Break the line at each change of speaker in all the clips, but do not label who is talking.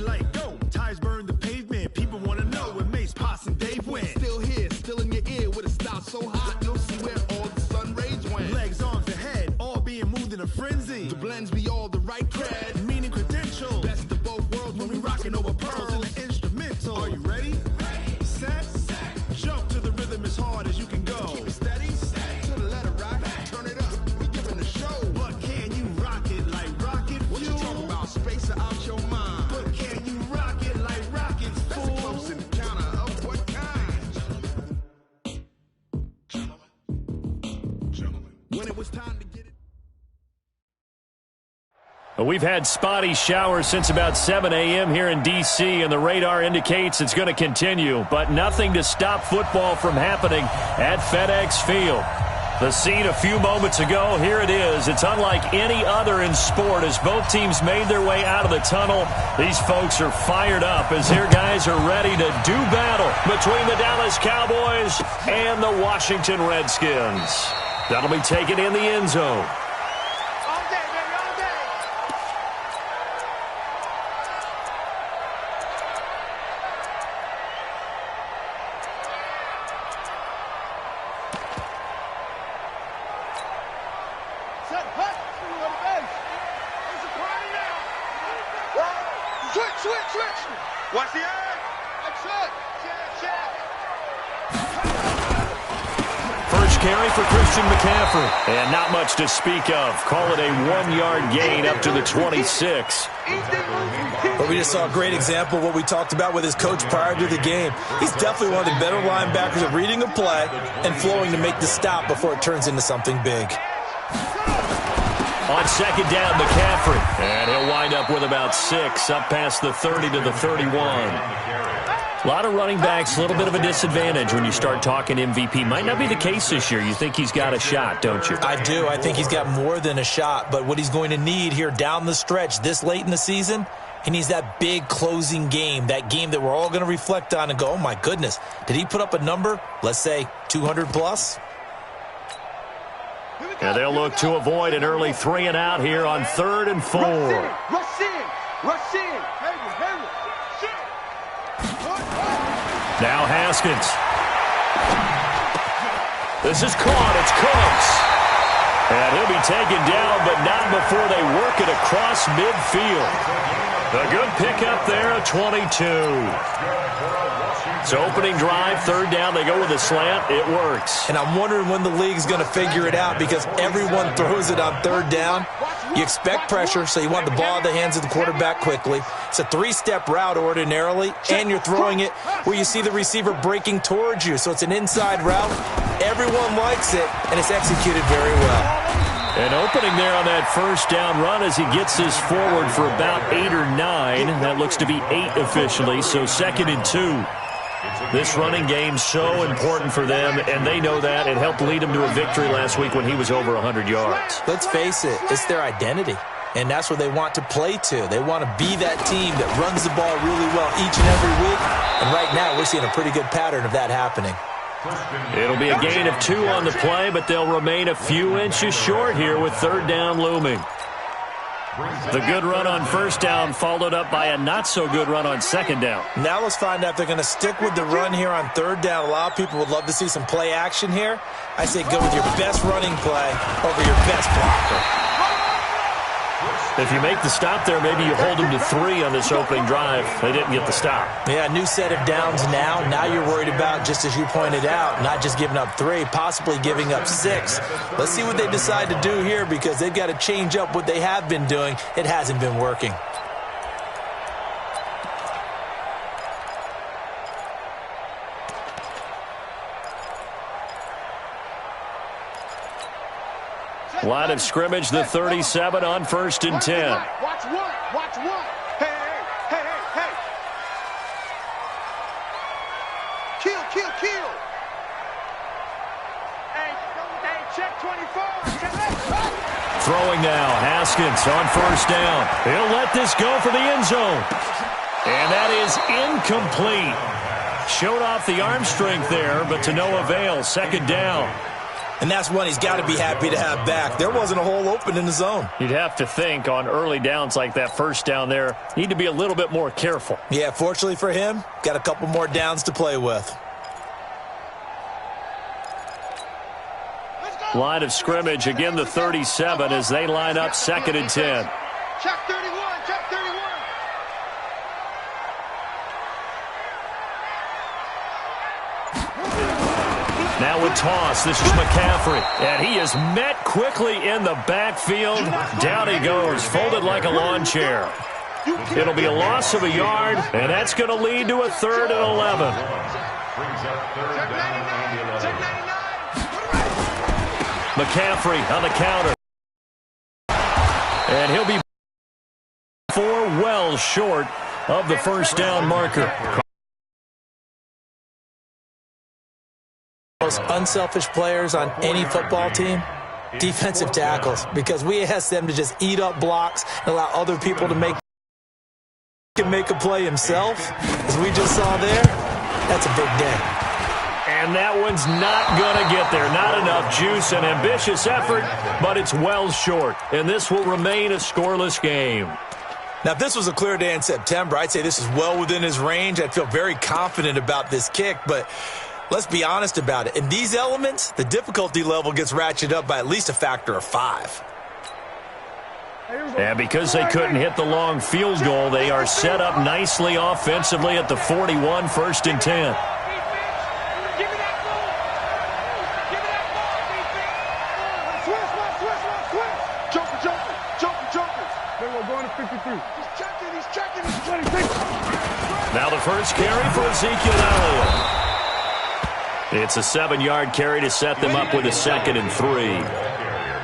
like go. Tires burn the pavement. People want to know when Mace, Potts, and Dave went. Still here, still in your ear with a style so hot. You'll see where all the sun rays went. Legs, arms, and head, all being moved in a frenzy. The blends be all the right cred. Meaning credentials. Best of both worlds when we rocking over pearls in the instrumental. Are you ready? Set. Jump to the rhythm as hard as you can go. Keep it steady. To the letter right. Turn it up. We giving the show. But can you rock it like rocket fuel? What you talking about? Space out your mind. But can you rock it like rockets, fool? That's a close encounter of what kind? Gentlemen. When it was time to get it.
We've had spotty showers since about 7 a.m. here in D.C., and the radar indicates it's going to continue, but nothing to stop football from happening at FedEx Field. The scene a few moments ago, here it is. It's unlike any other in sport as both teams made their way out of the tunnel. These folks are fired up as their guys are ready to do battle between the Dallas Cowboys and the Washington Redskins. That'll be taken in the end zone.
Watch the eye.
First carry for Christian McCaffrey. And not much to speak of. Call it a 1-yard gain up to the 26.
But we just saw a great example of what we talked about with his coach prior to the game. He's definitely one of the better linebackers at reading a play and flowing to make the stop before it turns into something big.
On second down, McCaffrey. And he'll wind up with about 6, up past the 30 to the 31. A lot of running backs, a little bit of a disadvantage when you start talking MVP. Might not be the case this year. You think he's got a shot, don't you?
I do. I think he's got more than a shot. But what he's going to need here down the stretch this late in the season, he needs that big closing game, that game that we're all going to reflect on and go, oh, my goodness, did he put up a number, let's say 200 plus?
And they'll look to avoid an early 3 and out here on 3rd and 4.
Rush in.
Now Haskins. This is caught. It's Cooks. And he'll be taken down, but not before they work it across midfield. A good pickup there, a 22. So opening drive, 3rd down, they go with a slant. It works.
And I'm wondering when the league's going to figure it out because everyone throws it on 3rd down. You expect pressure, so you want the ball in the hands of the quarterback quickly. It's a 3-step route ordinarily, and you're throwing it where you see the receiver breaking towards you. So it's an inside route. Everyone likes it, and it's executed very well.
An opening there on that 1st down run as he gets this forward for about 8 or 9. That looks to be 8 officially, so 2nd and 2. This running game so important for them, and they know that. It helped lead them to a victory last week when he was over 100 yards.
Let's face it, it's their identity, and that's what they want to play to. They want to be that team that runs the ball really well each and every week, and right now we're seeing a pretty good pattern of that happening.
It'll be a gain of 2 on the play, but they'll remain a few inches short here with 3rd down looming. The good run on 1st down followed up by a not-so-good run on 2nd down.
Now let's find out if they're going to stick with the run here on 3rd down. A lot of people would love to see some play action here. I say go with your best running play over your best blocker.
If you make the stop there, maybe you hold them to 3 on this opening drive. They didn't get the stop.
Yeah, new set of downs now. Now you're worried about, just as you pointed out, not just giving up 3, possibly giving up 6. Let's see what they decide to do here because they've got to change up what they have been doing. It hasn't been working.
Line of scrimmage, the 37 on 1st and 10.
Watch one. Hey. Kill. Hey, check 24.
Throwing now, Haskins on 1st down. He'll let this go for the end zone. And that is incomplete. Showed off the arm strength there, but to no avail. 2nd down.
And that's one he's got to be happy to have back. There wasn't a hole open in the zone.
You'd have to think on early downs like that first down there, need to be a little bit more careful.
Yeah, fortunately for him, got a couple more downs to play with.
Line of scrimmage, again the 37 as they line up 2nd and 10.
Check 31, check 31.
Now with toss, this is McCaffrey. And he is met quickly in the backfield. Down he goes, folded like a lawn chair. It'll be a loss of a yard, and that's going to lead to a 3rd and 11. McCaffrey on the counter. And he'll be 4 well short of the first down marker.
Most unselfish players on any football team, defensive tackles, because we ask them to just eat up blocks and allow other people to make a play himself, as we just saw there. That's a big day.
And that one's not going to get there. Not enough juice, an ambitious effort, but it's well short. And this will remain a scoreless game.
Now, if this was a clear day in September, I'd say this is well within his range. I'd feel very confident about this kick, but let's be honest about it. In these elements, the difficulty level gets ratcheted up by at least a factor of 5.
And because they couldn't hit the long field goal, they are set up nicely offensively at the 41, 1st and 10. Now the first carry for Ezekiel Elliott. It's a 7-yard carry to set them up with a 2nd and 3.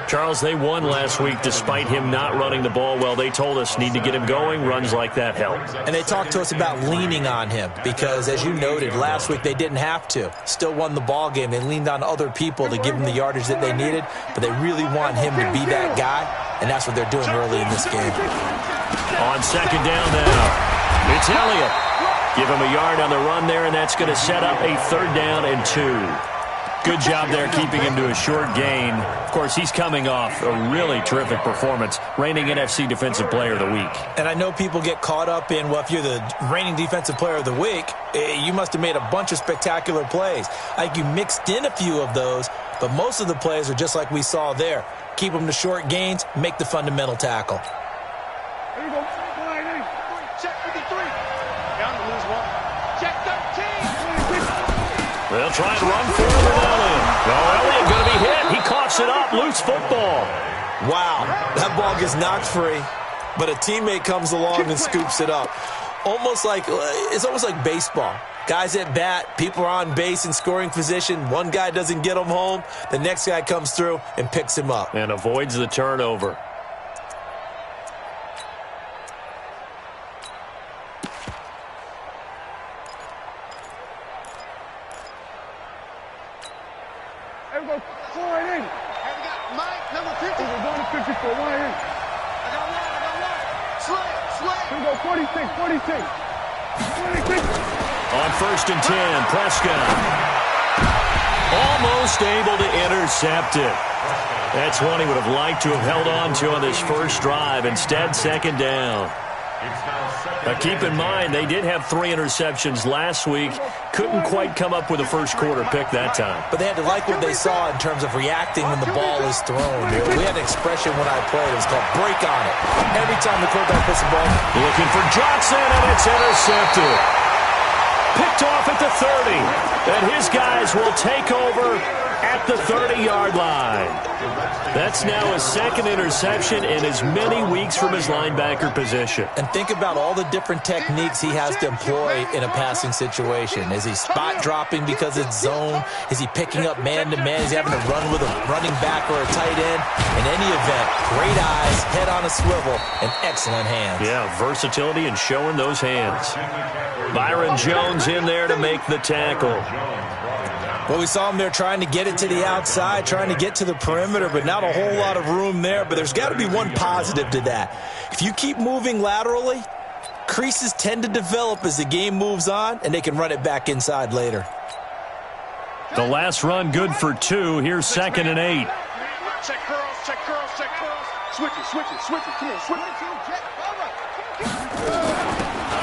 Charles, they won last week despite him not running the ball well. They told us need to get him going. Runs like that help.
And they talked to us about leaning on him because, as you noted, last week they didn't have to. Still won the ball game. They leaned on other people to give them the yardage that they needed, but they really want him to be that guy, and that's what they're doing early in this game.
On 2nd down now, it's Elliott. Give him a yard on the run there, and that's going to set up a 3rd down and 2. Good job there keeping him to a short gain. Of course, he's coming off a really terrific performance, reigning NFC Defensive Player of the Week.
And I know people get caught up in, well, if you're the reigning Defensive Player of the Week, you must have made a bunch of spectacular plays. I think you mixed in a few of those, but most of the plays are just like we saw there. Keep them to short gains, make the fundamental tackle.
There you go. Check 53. Down to lose 1. Check 13.
They'll try and run for it with Elliott. Oh, Elliott going to be hit. He coughs it up. Loose football.
Wow. That ball gets knocked free, but a teammate comes along and scoops it up. It's almost like baseball. Guys at bat, people are on base in scoring position. One guy doesn't get him home. The next guy comes through and picks him up.
And avoids the turnover.
There we go. Slide in. Hey, we got Mike, number 50. We're going to 54. Wide in. I got one. Slide. Here we go. 46. 46.
On 1st and 10, Prescott. Almost able to intercept it. That's one he would have liked to have held on to on this first drive. Instead, 2nd down. Now, keep in mind, they did have 3 interceptions last week. Couldn't quite come up with a first quarter pick that time.
But they had to like what they saw in terms of reacting when the ball is thrown. We had an expression when I played. It was called break on it. Every time the quarterback puts the ball.
Looking for Johnson, and it's intercepted. Picked off at the 30. And his guys will take over at the 30-yard line. That's now his 2nd interception in as many weeks from his linebacker position.
And think about all the different techniques he has to employ in a passing situation. Is he spot dropping because it's zone? Is he picking up man-to-man? Is he having to run with a running back or a tight end? In any event, great eyes, head on a swivel, and excellent hands.
Yeah, versatility and showing those hands. Byron Jones in there to make the tackle.
Well, we saw him there trying to get it to the outside, trying to get to the perimeter, but not a whole lot of room there. But there's got to be one positive to that. If you keep moving laterally, creases tend to develop as the game moves on, and they can run it back inside later.
The last run good for 2. Here's 2nd and 8.
Check curls, check curls, check curls. Switch it, switch it, switch it. Come on, switch it.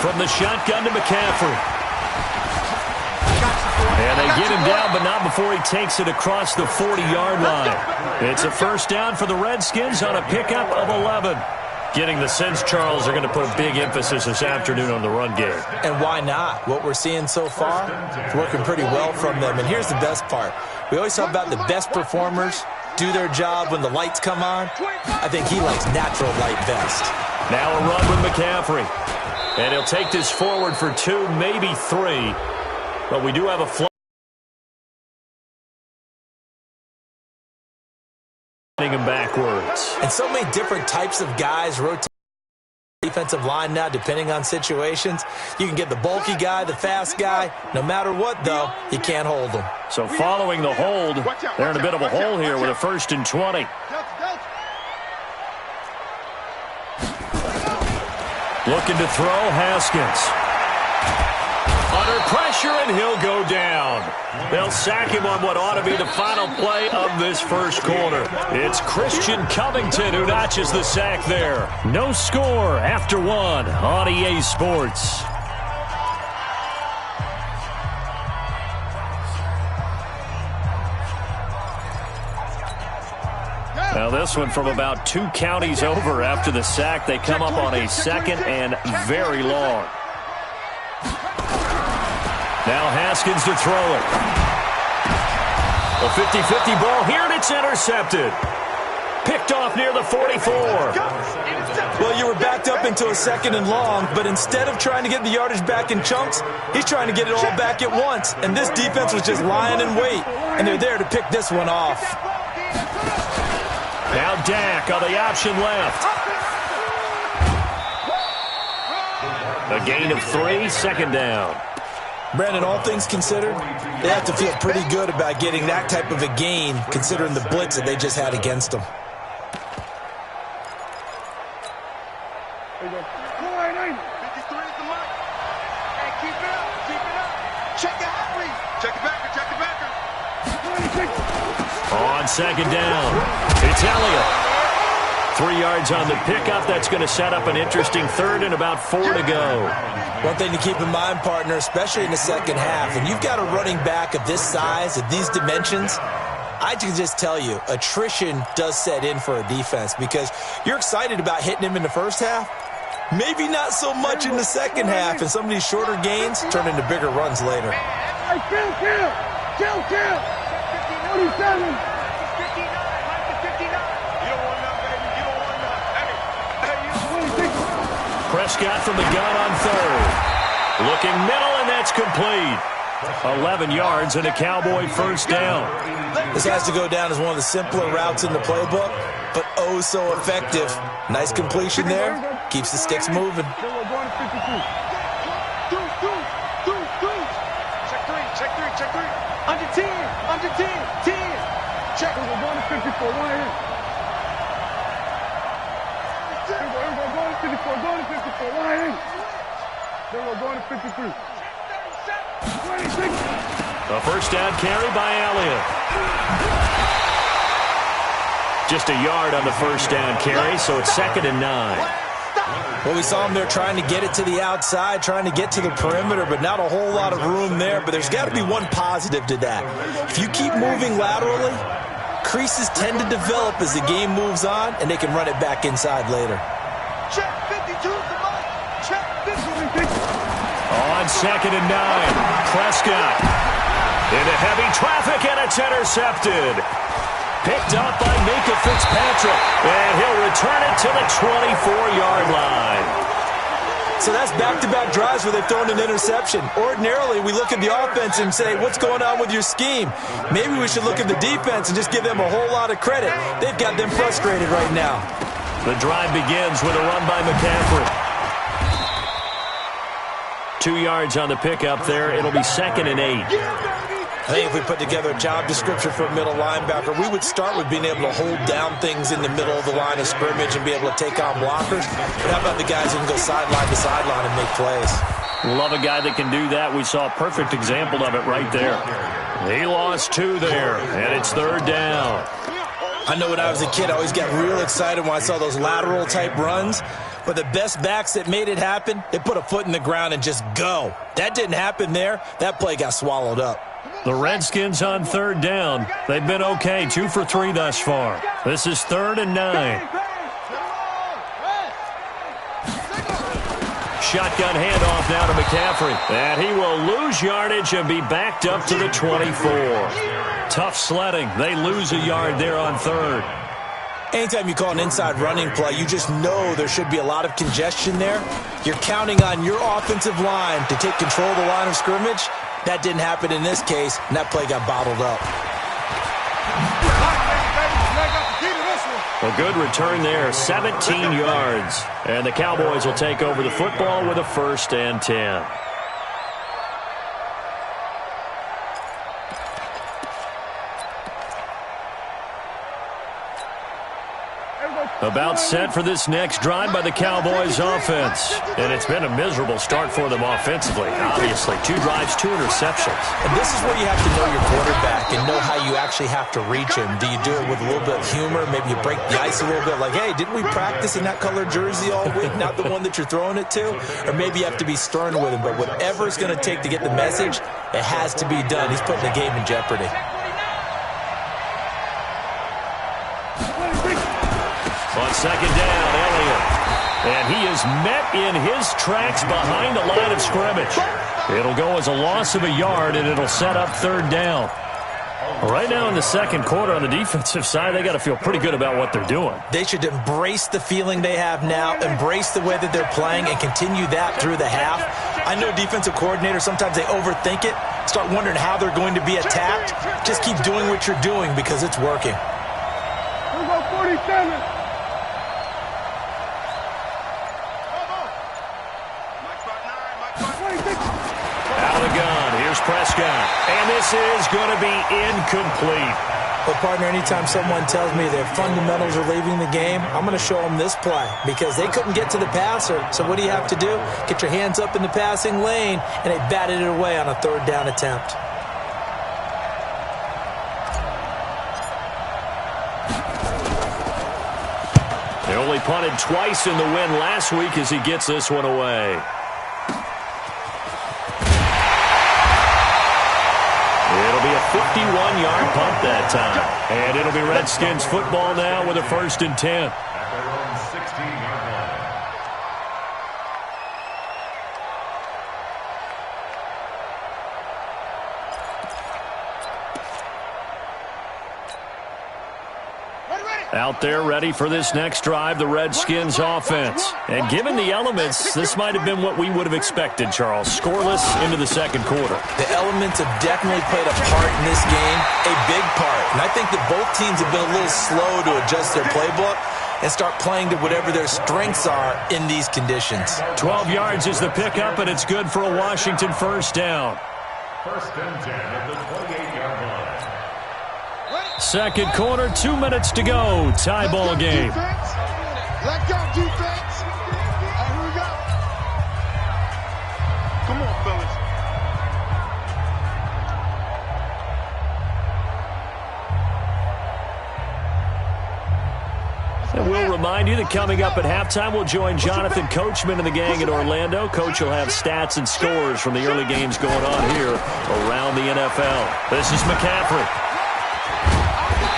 From the shotgun to McCaffrey. And they get him down, but not before he takes it across the 40-yard line. It's a first down for the Redskins on a pickup of 11. Getting the sense, Charles, are going to put a big emphasis this afternoon on the run game.
And why not? What we're seeing so far is working pretty well from them. And here's the best part. We always talk about the best performers do their job when the lights come on. I think he likes natural light best.
Now a run with McCaffrey. And he'll take this forward for 2, maybe 3. But we do have a flag. Him backwards.
And so many different types of guys rotate defensive line now, depending on situations. You can get the bulky guy, the fast guy. No matter what, though, you can't hold them.
So following the hold, they're in a bit of a hole here with a 1st and 20. Looking to throw, Haskins. Under pressure, and he'll go down. They'll sack him on what ought to be the final play of this first quarter. It's Christian Covington who notches the sack there. No score after 1 on EA Sports. Now this one from about 2 counties over after the sack. They come up on a 2nd and very long. Now Haskins to throw it. A 50-50 ball here, and it's intercepted. Picked off near the 44.
Well, you were backed up into a 2nd and long, but instead of trying to get the yardage back in chunks, he's trying to get it all back at once. And this defense was just lying in wait, and they're there to pick this one off.
Now Dak on the option left. A gain of 3, 2nd down.
Brandon, all things considered, they have to feel pretty good about getting that type of a gain, considering the blitz that they just had against them.
There you go. 53 is the mark. Hey, keep it up, keep it up. Check the half read. Check the backer, check the backer. 26.
On 2nd down, it's Elliott. 3 yards on the pickup. That's going to set up an interesting 3rd and about 4 to go.
One thing to keep in mind, partner, especially in the second half, and you've got a running back of this size, of these dimensions, I can just tell you, attrition does set in for a defense because you're excited about hitting him in the first half. Maybe not so much in the second half, and some of these shorter gains turn into bigger runs later.
Hey, kill. 47.
Prescott from the gun on 3rd. Looking middle, and that's complete. 11 yards and a Cowboy first down.
This has to go down as one of the simpler routes in the playbook, but oh so effective. Nice completion there. Keeps the sticks moving.
Check 3. Under 10. Check. We're going to 54. Why in? We're going to 54. Going to 54. Why in? Then we're going to 53. 26.
A first down carry by Elliott. Just a yard on the first down carry, so it's 2nd and 9.
Well, we saw him there trying to get it to the outside, trying to get to the perimeter, but not a whole lot of room there. But there's got to be one positive to that. If you keep moving laterally, creases tend to develop as the game moves on, and they can run it back inside later.
Check 52 to Mike. Check 52.
On 2nd and 9, Prescott into heavy traffic, and it's intercepted. Picked up by Minkah Fitzpatrick, and he'll return it to the 24-yard line.
So that's back-to-back drives where they've thrown an interception. Ordinarily, we look at the offense and say, what's going on with your scheme? Maybe we should look at the defense and just give them a whole lot of credit. They've got them frustrated right now.
The drive begins with a run by McCaffrey. 2 yards on the pickup there. It'll be 2nd and 8.
I think if we put together a job description for a middle linebacker, we would start with being able to hold down things in the middle of the line of scrimmage and be able to take on blockers. But how about the guys who can go sideline to sideline and make plays?
Love a guy that can do that. We saw a perfect example of it right there. He lost 2 there, and it's 3rd down.
I know when I was a kid, I always got real excited when I saw those lateral-type runs. But the best backs that made it happen, they put a foot in the ground and just go. That didn't happen there. That play got swallowed up.
The Redskins on 3rd down. They've been okay, 2 for 3 thus far. This is 3rd and 9. Shotgun handoff now to McCaffrey. And he will lose yardage and be backed up to the 24. Tough sledding. They lose a yard there on 3rd.
Anytime you call an inside running play, you just know there should be a lot of congestion there. You're counting on your offensive line to take control of the line of scrimmage. That didn't happen in this case, and that play got bottled up.
A good return there, 17 yards. And the Cowboys will take over the football with a 1st and 10. About set for this next drive by the Cowboys offense. And it's been a miserable start for them offensively. Obviously, 2 drives, 2 interceptions.
And this is where you have to know your quarterback and know how you actually have to reach him. Do you do it with a little bit of humor? Maybe you break the ice a little bit like, hey, didn't we practice in that color jersey all week? Not the one that you're throwing it to? Or maybe you have to be stern with him. But whatever it's going to take to get the message, it has to be done. He's putting the game in jeopardy.
On 2nd down, Elliott. And he is met in his tracks behind the line of scrimmage. It'll go as a loss of a yard, and it'll set up 3rd down. Right now in the 2nd quarter on the defensive side, they got to feel pretty good about what they're doing.
They should embrace the feeling they have now, embrace the way that they're playing, and continue that through the half. I know defensive coordinators, sometimes they overthink it, start wondering how they're going to be attacked. Just keep doing what you're doing because it's working.
Here we go, 47.
Out of the gun, here's Prescott. And this is going to be incomplete.
But, partner, anytime someone tells me their fundamentals are leaving the game, I'm going to show them this play because they couldn't get to the passer. So what do you have to do? Get your hands up in the passing lane, and they batted it away on a 3rd down attempt.
They only punted twice in the win last week as he gets this one away. It'll be a 51-yard punt that time. And it'll be Redskins football now with a 1st and 10. Out there ready for this next drive, the Redskins offense. And given the elements, this might have been what we would have expected, Charles. Scoreless into the 2nd quarter.
The elements have definitely played a part in this game, a big part. And I think that both teams have been a little slow to adjust their playbook and start playing to whatever their strengths are in these conditions.
12 yards is the pickup, and it's good for a Washington 1st down.
1st and 10 at the 28-yard line.
2nd quarter, 2 minutes to go. Tie ball game.
Let go, defense. Here we go. Come on, fellas.
And we'll remind you that coming up at halftime, we'll join Jonathan Coachman and the gang in Orlando. Coach will have stats and scores from the early games going on here around the NFL. This is McCaffrey.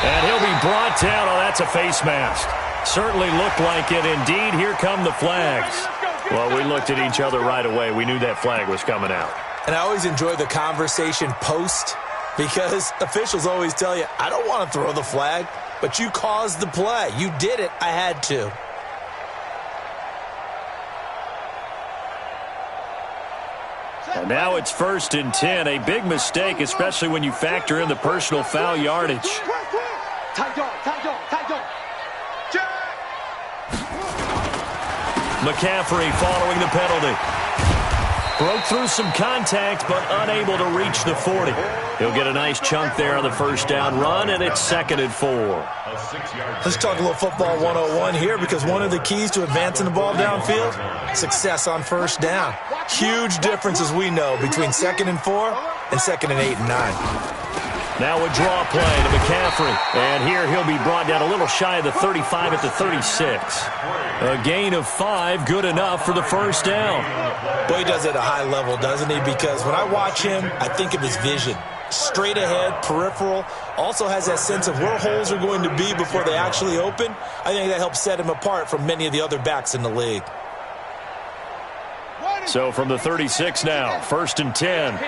And he'll be brought down. Oh, that's a face mask. Certainly looked like it. Indeed, here come the flags. Well, we looked at each other right away. We knew that flag was coming out.
And I always enjoy the conversation post because officials always tell you, I don't want to throw the flag, but you caused the play. You did it. I had to.
And now it's 1st and 10. A big mistake, especially when you factor in the personal foul yardage. McCaffrey following the penalty. Broke through some contact, but unable to reach the 40. He'll get a nice chunk there on the 1st down run, and it's 2nd and 4.
a 6-yard.
Let's talk a little football 101 here, because one of the keys to advancing the ball downfield, success on first down. Huge difference, as we know, between 2nd and 4 and 2nd and 8 and 9.
Now a draw play to McCaffrey. And here he'll be brought down a little shy of the 35 at the 36. A gain of 5, good enough for the first down.
Boy, he does it at a high level, doesn't he? Because when I watch him, I think of his vision. Straight ahead, peripheral, also has that sense of where holes are going to be before they actually open. I think that helps set him apart from many of the other backs in the league.
So from the 36 now, 1st and 10.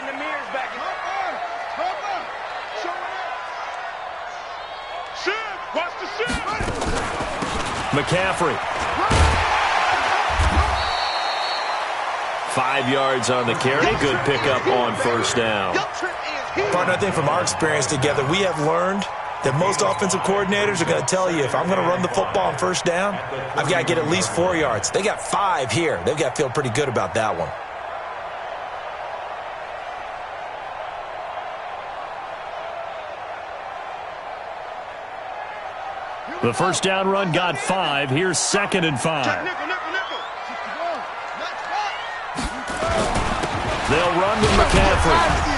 McCaffrey. 5 yards on the carry. Good pickup on first down.
Partner, I think from our experience together, we have learned that most offensive coordinators are going to tell you, if I'm going to run the football on first down, I've got to get at least 4 yards. They got 5 here. They've got to feel pretty good about that one.
The first down run got 5. Here's 2nd and 5. They'll run with McCaffrey.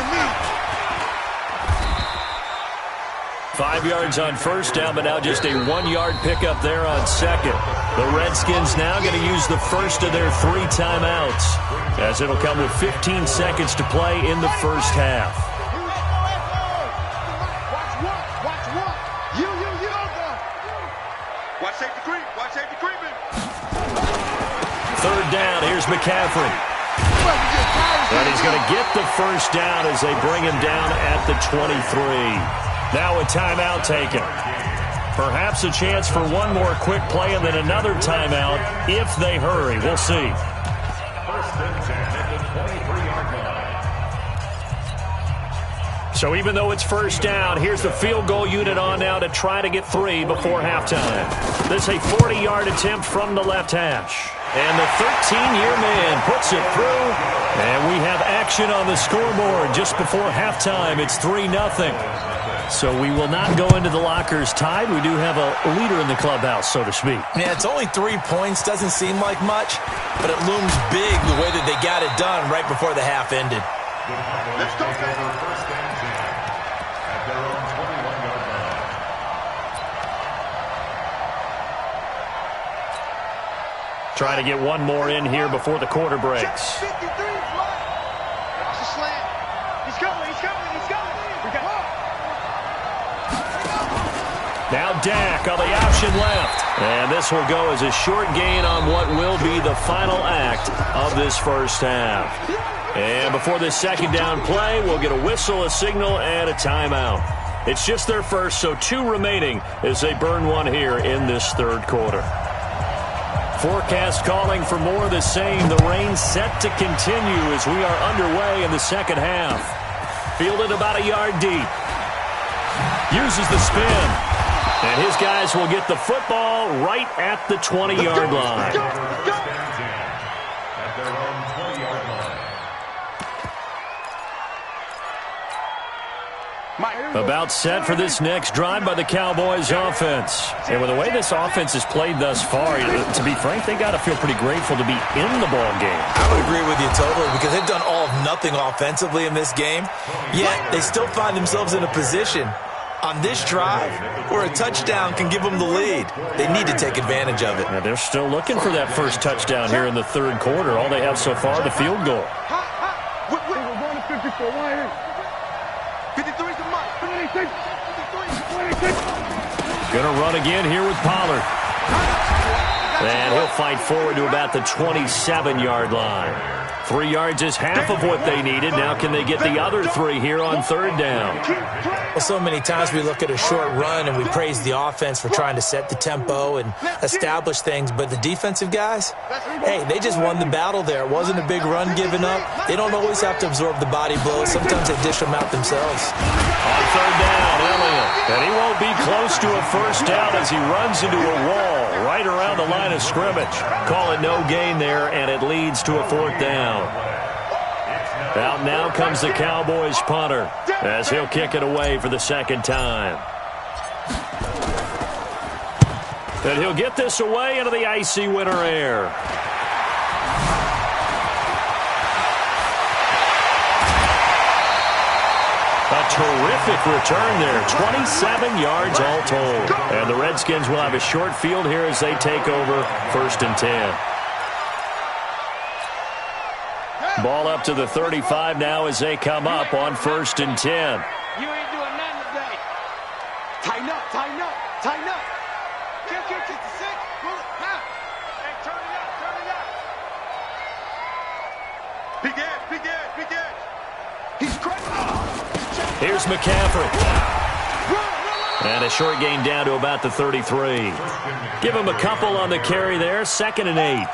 5 yards on first down, but now just a 1-yard pickup there on 2nd. The Redskins now going to use the first of their 3 timeouts, as it'll come with 15 seconds to play in the first half. Third down, here's McCaffrey. And he's going to get the first down as they bring him down at the 23. Now a timeout taken. Perhaps a chance for one more quick play and then another timeout if they hurry. We'll see.
1st and 10 at the 23-yard line.
So even though it's first down, here's the field goal unit on now to try to get 3 before halftime. This is a 40-yard attempt from the left hash. And the 13-year man puts it through. And we have action on the scoreboard just before halftime. It's 3-0. So we will not go into the lockers tied. We do have a leader in the clubhouse, so to speak.
Yeah, it's only 3 points. Doesn't seem like much, but it looms big the way that they got it done right before the half ended.
Let's go, first and 10 at their own 21-yard line.
Try to get one more in here before the quarter breaks.
53, watch the slant. He's coming.
Now Dak on the option left. And this will go as a short gain on what will be the final act of this first half. And before this second down play, we'll get a whistle, a signal, and a timeout. It's just their first, so 2 remaining as they burn one here in this third quarter. Forecast calling for more of the same. The rain set to continue as we are underway in the second half. Fielded about a yard deep. Uses the spin. And his guys will get the football right at the 20-yard line.
First and 10 at their own 20-yard line.
About set for this next drive by the Cowboys offense. And with the way this offense has played thus far, to be frank, they got to feel pretty grateful to be in the ball game.
I would agree with you totally, because they've done all of nothing offensively in this game, yet they still find themselves in a position on this drive where a touchdown can give them the lead. They need to take advantage of it.
Now they're still looking for that first touchdown here in the third quarter. All they have so far, the field goal.
We're going to 54. Why ain't 53 is the mark. 26.
Gonna run again here with Pollard. And he'll fight forward to about the 27-yard line. 3 yards is half of what they needed. Now can they get the other 3 here on third down?
Well, so many times we look at a short run and we praise the offense for trying to set the tempo and establish things, but the defensive guys, hey, they just won the battle there. It wasn't a big run given up. They don't always have to absorb the body blows. Sometimes they dish them out themselves.
On third down, Elliott. And he won't be close to a first down as he runs into a wall right around the line of scrimmage. Call it no gain there, and it leads to a fourth down. Out now comes the Cowboys punter as he'll kick it away for the second time. And he'll get this away into the icy winter air. A terrific return there. 27 yards all told. And the Redskins will have a short field here as they take over 1st and 10. Ball up to the 35 now as they come up on 1st and 10.
You ain't doing nothing today. Tighten up, tighten up, tighten up. Kick the 6. Pull it. Now. Hey, turn it up, turn it up. Big edge, big edge, big edge. He's crazy.
Here's McCaffrey. And a short gain down to about the 33. Give him a couple on the carry there. 2nd and 8.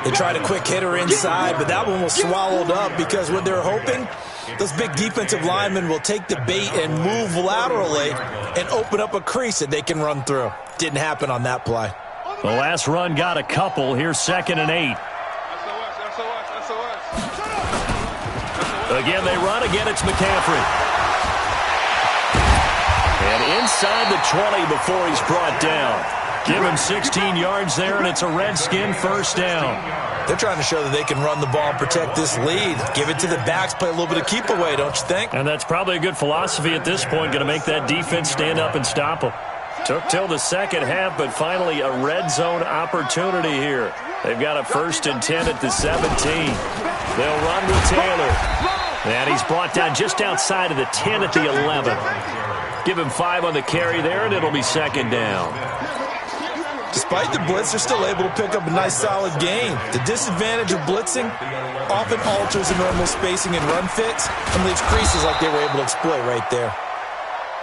They tried a quick hitter inside, but that one was swallowed up because what they're hoping, those big defensive linemen will take the bait and move laterally and open up a crease that they can run through. Didn't happen on that play.
The last run got a couple. Here's 2nd and 8. Again, they run. Again, it's McCaffrey. And inside the 20 before he's brought down. Give him 16 yards there, and it's a Redskin 1st down.
They're trying to show that they can run the ball and protect this lead. Give it to the backs, play a little bit of keep away, don't you think?
And that's probably a good philosophy at this point, going to make that defense stand up and stop them. Took till the second half, but finally a red zone opportunity here. They've got a 1st and 10 at the 17. They'll run with Taylor. And he's brought down just outside of the 10 at the 11. Give him 5 on the carry there, and it'll be 2nd down.
Despite the blitz, they're still able to pick up a nice, solid gain. The disadvantage of blitzing often alters the normal spacing and run fits and leaves creases like they were able to exploit right there.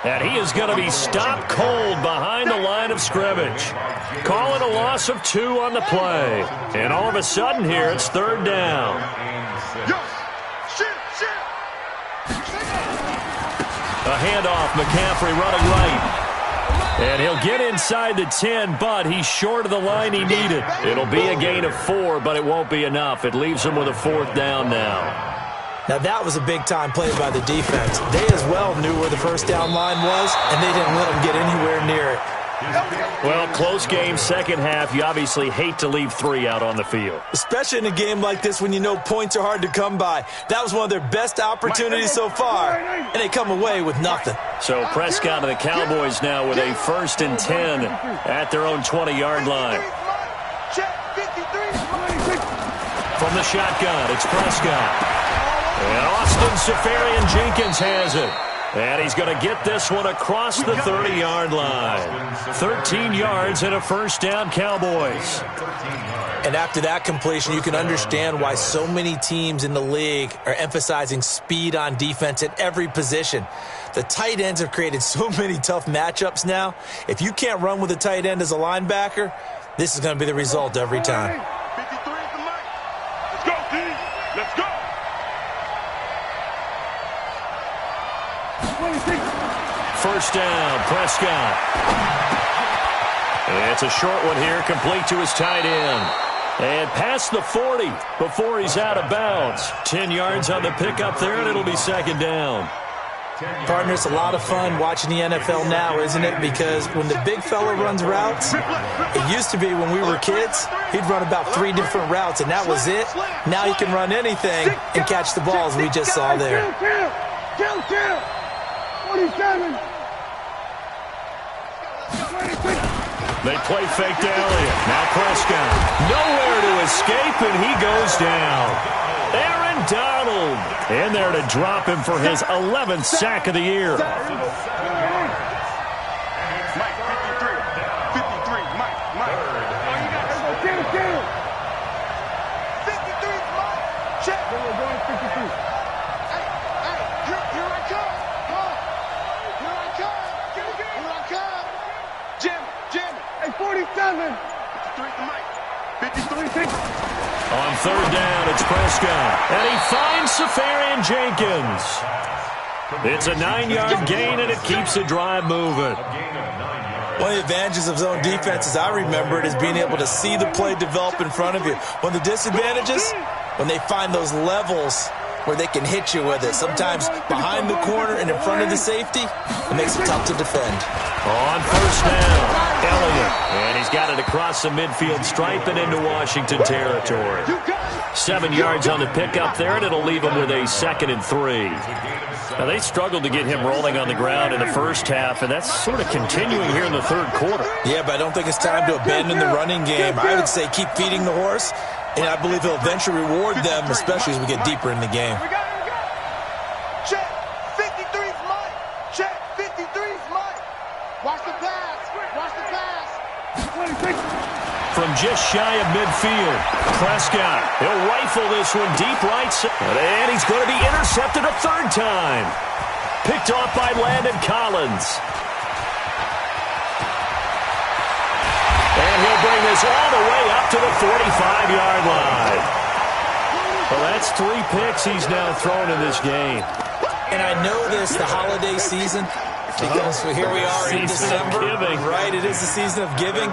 And he is going to be stopped cold behind the line of scrimmage. Calling a loss of 2 on the play. And all of a sudden here, it's 3rd down. A handoff, McCaffrey running right. And he'll get inside the 10, but he's short of the line he needed. It'll be a gain of 4, but it won't be enough. It leaves him with a 4th down now.
Now that was a big-time play by the defense. They as well knew where the 1st down line was, and they didn't let them get anywhere near it.
Well, close game, second half. You obviously hate to leave 3 out on the field.
Especially in a game like this when you know points are hard to come by. That was one of their best opportunities so far, and they come away with nothing.
So Prescott and the Cowboys now with a 1st and 10 at their own 20-yard line. From the shotgun, it's Prescott. And Austin Seferian-Jenkins has it. And he's going to get this one across the 30-yard line. 13 yards and a 1st down, Cowboys.
And after that completion, you can understand why so many teams in the league are emphasizing speed on defense at every position. The tight ends have created so many tough matchups now. If you can't run with a tight end as a linebacker, this is going to be the result every time.
53 at the mic. Let's go, team. Let's go.
1st down, Prescott. It's a short one here, complete to his tight end. And past the 40 before he's out of bounds. 10 yards on the pickup there, and it'll be 2nd down.
Partner, it's a lot of fun watching the NFL now, isn't it? Because when the big fella runs routes, it used to be when we were kids, he'd run about 3 different routes, and that was it. Now he can run anything and catch the balls we just saw there.
47.
They play fake to Elliott. Now Prescott. Nowhere to escape, and he goes down. Aaron Donald in there to drop him for his 11th sack of the year.
Mike, 53. 53, Mike. Oh, you got to go. Get him. 53, Mike. Check. We're going 53. Hey, here I come. Here I come. Jim. Hey, 47. 53 to Mike. 53.
On 3rd down, it's Prescott. And he finds Seferian-Jenkins. It's a 9-yard gain, and it keeps the drive moving.
One of the advantages of zone defense, as I remember it, is being able to see the play develop in front of you. One of the disadvantages, when they find those levels where they can hit you with it. Sometimes behind the corner and in front of the safety, it makes it tough to defend.
On 1st down. Elliott. And he's got it across the midfield stripe and into Washington territory. 7 yards on the pickup there, and it'll leave him with a 2nd and 3. Now, they struggled to get him rolling on the ground in the first half, and that's sort of continuing here in the third quarter.
Yeah, but I don't think it's time to abandon the running game. I would say keep feeding the horse, and I believe he'll eventually reward them, especially as we get deeper in the game.
Check. 53's Mike. Check. 53's Mike. Watch the pass. Watch the pass.
From just shy of midfield, Prescott. He'll rifle this one deep right side. And he's going to be intercepted a 3rd time. Picked off by Landon Collins. And he'll bring this all the way up to the 45-yard line. Well, that's 3 picks he's now thrown in this game.
And I know this, the holiday season, because here we are in December. Right, it is the season of giving.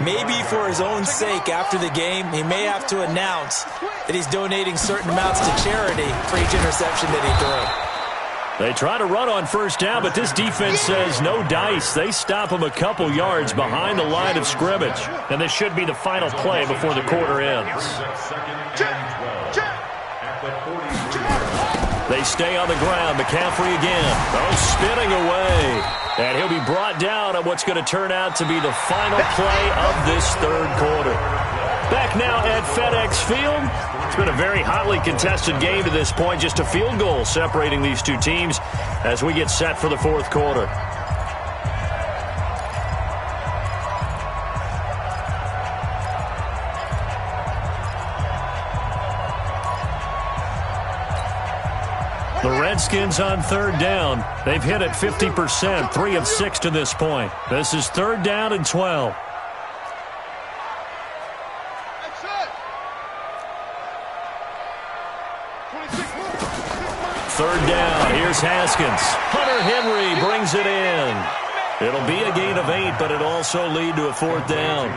Maybe for his own sake, after the game, he may have to announce that he's donating certain amounts to charity for each interception that he threw.
They try to run on 1st down, but this defense says no dice. They stop him a couple yards behind the line of scrimmage. And this should be the final play before the quarter ends. They stay on the ground. McCaffrey again. Oh, spinning away. And he'll be brought down on what's going to turn out to be the final play of this 3rd quarter. Back now at FedEx Field. It's been a very hotly contested game to this point. Just a field goal separating these two teams as we get set for the 4th quarter. The Redskins on 3rd down. They've hit it 50%, 3 of 6 to this point. This is 3rd down and 12. Third down. Here's Haskins. Hunter Henry brings it in. It'll be a gain of 8, but it'll also lead to a 4th down.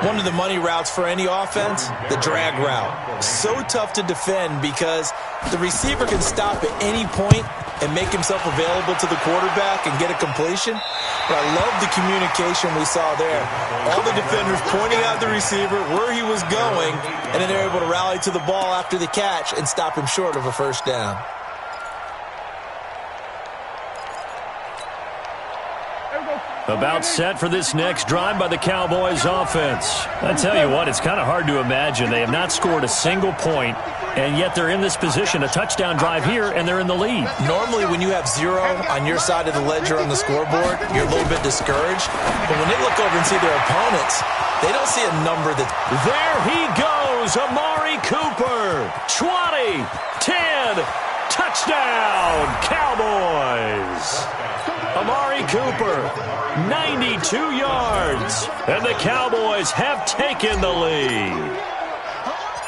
One of the money routes for any offense, the drag route. So tough to defend because the receiver can stop at any point and make himself available to the quarterback and get a completion. But I love the communication we saw there. All the defenders pointing out the receiver, where he was going, and then they're able to rally to the ball after the catch and stop him short of a 1st down.
About set for this next drive by the Cowboys offense. I tell you what, it's kind of hard to imagine. They have not scored a single point, and yet they're in this position, a touchdown drive here, and they're in the lead. Normally, when you have 0 on your side of the ledger on the scoreboard, you're a little bit discouraged. But when they look over and see their opponents, they don't see a number that... There he goes, Amari Cooper. 20, 10, touchdown, Cowboys. Amari Cooper, 92 yards, and the Cowboys have taken the lead.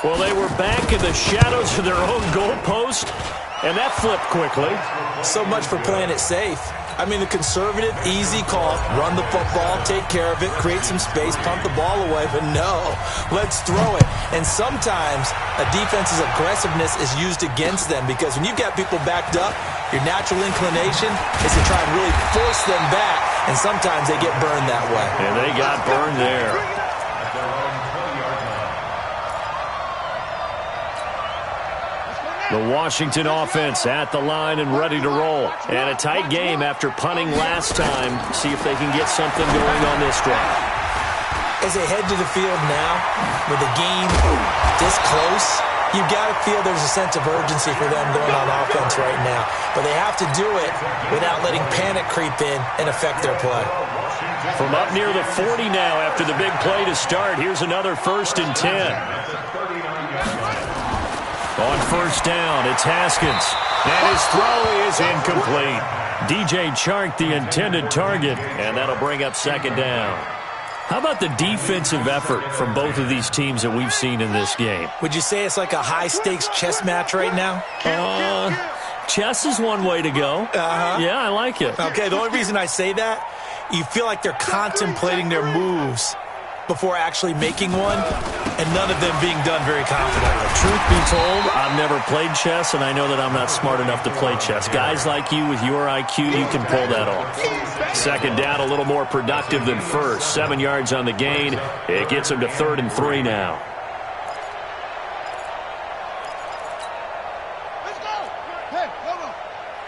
Well, they were back in the shadows of their own goalpost, and that flipped quickly. So much for playing it safe. I mean, the conservative, easy call, run the football, take care of it, create some space, punt the ball away, but no, let's throw it. And sometimes a defense's aggressiveness is used against them because when you've got people backed up, your natural inclination is to try and really force them back, and sometimes they get burned that way. And they got burned there. The Washington offense at the line and ready to roll. And a tight game after punting last time. See if they can get something going on this drive. As they head to the field now, with the game this close, you've got to feel there's a sense of urgency for them going on offense right now. But they have to do it without letting panic creep in and affect their play. From up near the 40 now after the big play to start, here's another 1st and 10. On 1st down, it's Haskins. And his throw is incomplete. DJ Chark, the intended target, and that'll bring up 2nd down. How about the defensive effort from both of these teams that we've seen in this game? Would you say it's like a high-stakes chess match right now? Chess is one way to go. Yeah, I like it. Okay, the only reason I say that, you feel like they're contemplating their moves
before actually making one, and none of them being done very confidently.
Truth be told, I've never played chess, and I know that I'm not smart enough to play chess. Guys like you with your IQ, you can pull that off. Second down, a little more productive than first. 7 yards on the gain. It gets them to 3rd and 3 now.
Let's go. Hey, hold on.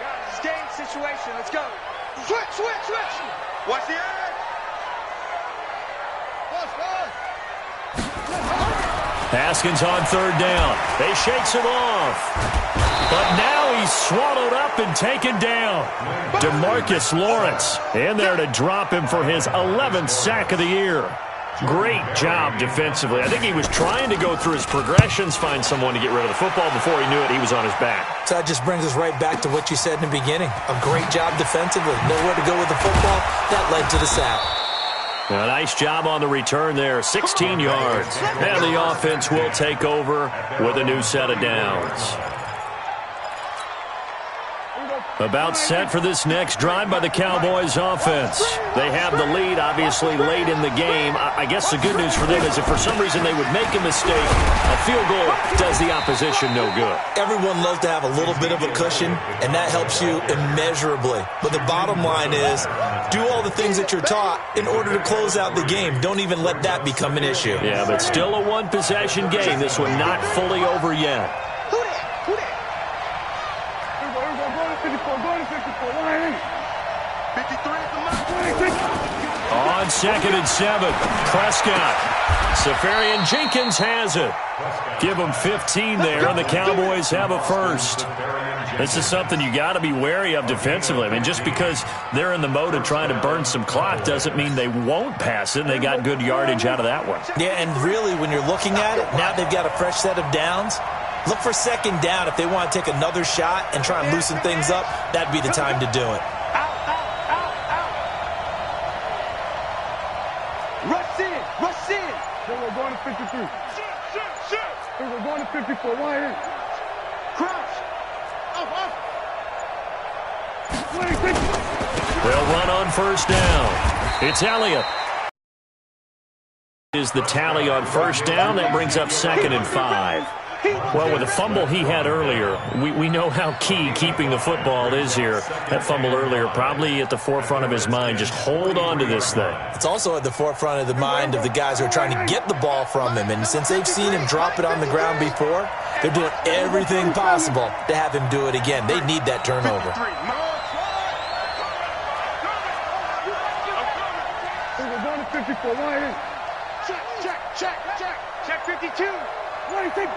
Guys, it's game situation. Let's go. Switch. Watch the edge.
Haskins on 3rd down. They shakes him off. But now he's swallowed up and taken down. DeMarcus Lawrence in there to drop him for his 11th sack of the year. Great job defensively. I think he was trying to go through his progressions, find someone to get rid of the football. Before he knew it, he was on his back.
So that just brings us right back to what you said in the beginning. A great job defensively. Nowhere to go with the football. That led to the sack.
A nice job on the return there, 16 yards. And the offense will take over with a new set of downs. About set for this next drive by the Cowboys offense. They have the lead, obviously, late in the game. I guess the good news for them is if for some reason they would make a mistake, a field goal does the opposition no good.
Everyone loves to have a little bit of a cushion, and that helps you immeasurably. But the bottom line is, do all the things that you're taught in order to close out the game. Don't even let that become an issue.
Yeah, but still a one-possession game. This one not fully over yet. On 2nd and 7, Prescott. Safarian Jenkins has it. Give them 15 there, and the Cowboys have a first. This is something you got to be wary of defensively. I mean, just because they're in the mode of trying to burn some clock doesn't mean they won't pass it, and they got good yardage out of that one.
Yeah, and really, when you're looking at it, now they've got a fresh set of downs. Look for 2nd down. If they want to take another shot and try and loosen things up, that'd be the time to do it.
Rush in. Then we're going to 53. Shit. Then we're going to 54. Wide in. Crouch. Up. 26.
They'll run on 1st down. It's Elliott. Is the tally on 1st down. That brings up 2nd and 5. Well, with the fumble he had earlier, we know how key keeping the football is here. That fumble earlier probably at the forefront of his mind. Just hold on to this thing.
It's also at the forefront of the mind of the guys who are trying to get the ball from him. And since they've seen him drop it on the ground before, they're doing everything possible to have him do it again. They need that turnover.
We're going to 54. Wide in. Check 52. 26.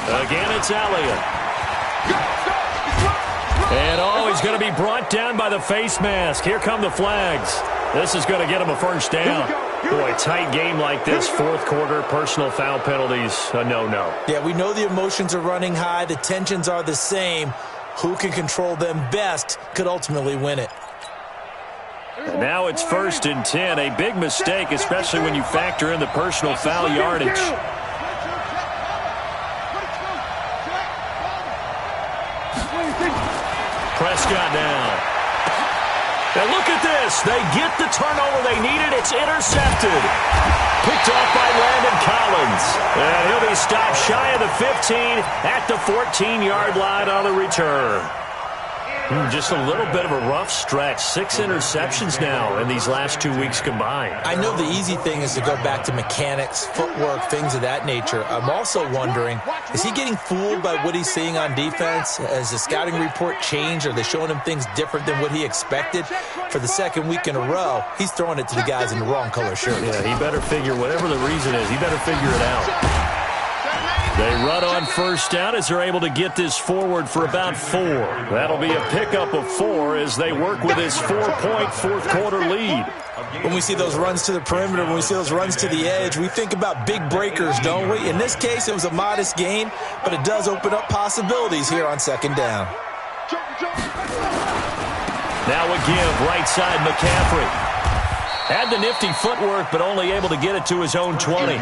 Again, it's Elliott. And he's going to be brought down by the face mask. Here come the flags. This is going to get him a 1st down. Boy, tight game like this, 4th quarter, personal foul penalties, a no-no.
Yeah, we know the emotions are running high. The tensions are the same. Who can control them best could ultimately win it.
And now it's 1st and 10. A big mistake, especially when you factor in the personal foul yardage. Prescott down. And look at this. They get the turnover they needed. It's intercepted. Picked off by Landon Collins. And he'll be stopped shy of the 15 at the 14-yard line on the return. Just a little bit of a rough stretch. 6 interceptions now in these last 2 weeks combined.
I know the easy thing is to go back to mechanics, footwork, things of that nature. I'm also wondering, is he getting fooled by what he's seeing on defense? Has the scouting report changed? Are they showing him things different than what he expected? For the 2nd week in a row, he's throwing it to the guys in the wrong color shirt.
Yeah, he better figure, whatever the reason is, he better figure it out. They run on 1st down as they're able to get this forward for about 4. That'll be a pickup of 4 as they work with his 4-point 4th quarter lead.
When we see those runs to the perimeter, when we see those runs to the edge, we think about big breakers, don't we? In this case, it was a modest gain, but it does open up possibilities here on 2nd down.
Now a give, right side McCaffrey. Had the nifty footwork, but only able to get it to his own 20.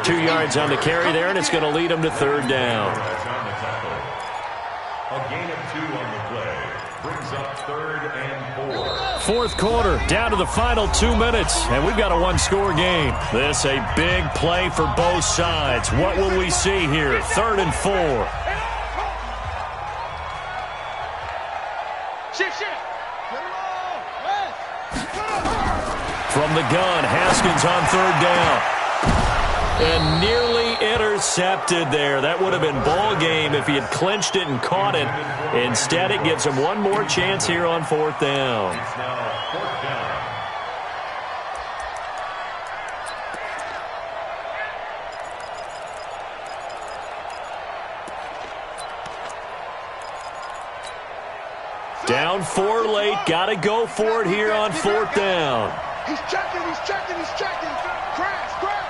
2 yards on the carry there, and it's going to lead him to 3rd down.
A gain of 2 on the play. brings up 3rd and 4.
Fourth quarter, down to the final 2 minutes, and we've got a one-score game. This a big play for both sides. What will we see here? 3rd and 4. From the gun, Haskins on 3rd down. And nearly intercepted there. That would have been ball game if he had clinched it and caught it. Instead, it gives him one more chance here on 4th down.
It's now 4th down.
Down 4 late. Got to go for it here on 4th down.
He's checking, he's checking, he's checking. Crash, crash.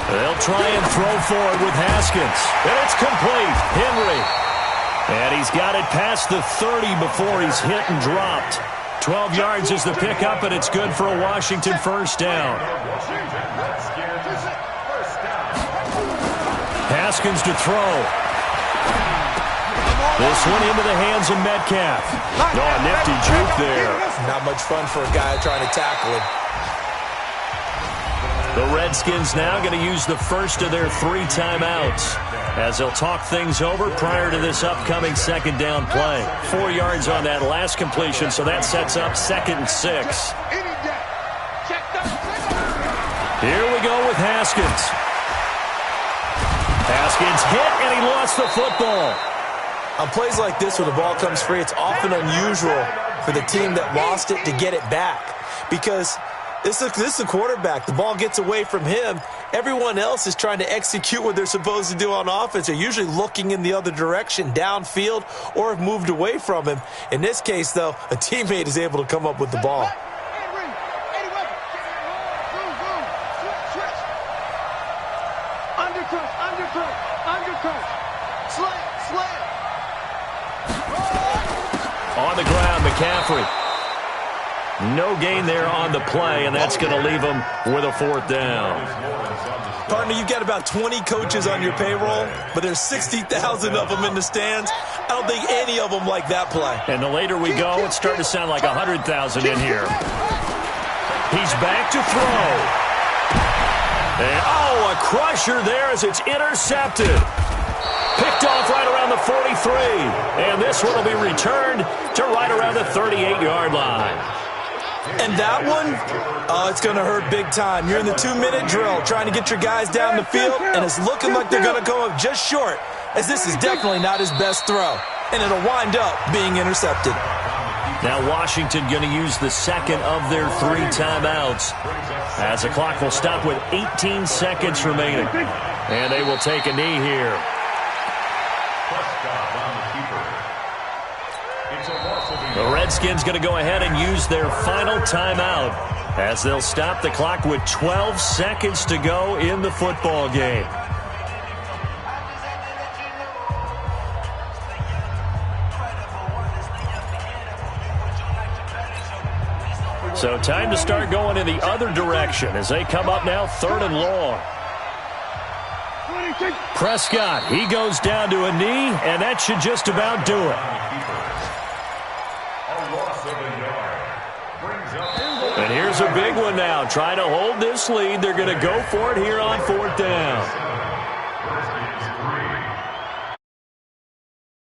They'll try and throw forward with Haskins. And it's complete. Henry. And he's got it past the 30 before he's hit and dropped. 12 yards is the pickup, and it's good for a Washington first down. Haskins to throw. This one into the hands of Metcalf. Oh, nifty juke there.
Not much fun for a guy trying to tackle him.
The Redskins now going to use the first of their 3 timeouts as they'll talk things over prior to this upcoming 2nd down play. 4 yards on that last completion, so that sets up 2nd and 6. Here we go with Haskins. Haskins hit, and he lost the football.
On plays like this where the ball comes free, it's often unusual for the team that lost it to get it back because this is a quarterback. The ball gets away from him. Everyone else is trying to execute what they're supposed to do on offense. They're usually looking in the other direction, downfield, or have moved away from him. In this case, though, a teammate is able to come up with the ball.
On the ground, McCaffrey. No gain there on the play, and that's going to leave him with a 4th down.
Partner, you've got about 20 coaches on your payroll, but there's 60,000 of them in the stands. I don't think any of them like that play.
And the later we go, it's starting to sound like 100,000 in here. He's back to throw. And, a crusher there as it's intercepted. Picked off right around the 43. And this one will be returned to right around the 38-yard line.
And that one, it's going to hurt big time. You're in the 2-minute drill trying to get your guys down the field, and it's looking like they're going to come up just short, as this is definitely not his best throw. And it'll wind up being intercepted.
Now Washington going to use the second of their 3 timeouts as the clock will stop with 18 seconds remaining. And they will take a knee here. The Redskins going to go ahead and use their final timeout as they'll stop the clock with 12 seconds to go in the football game. So time to start going in the other direction as they come up now 3rd and long. Prescott, he goes down to a knee, and that should just about do it. And here's a big one now. Trying to hold this lead. They're going to go for it here on 4th down.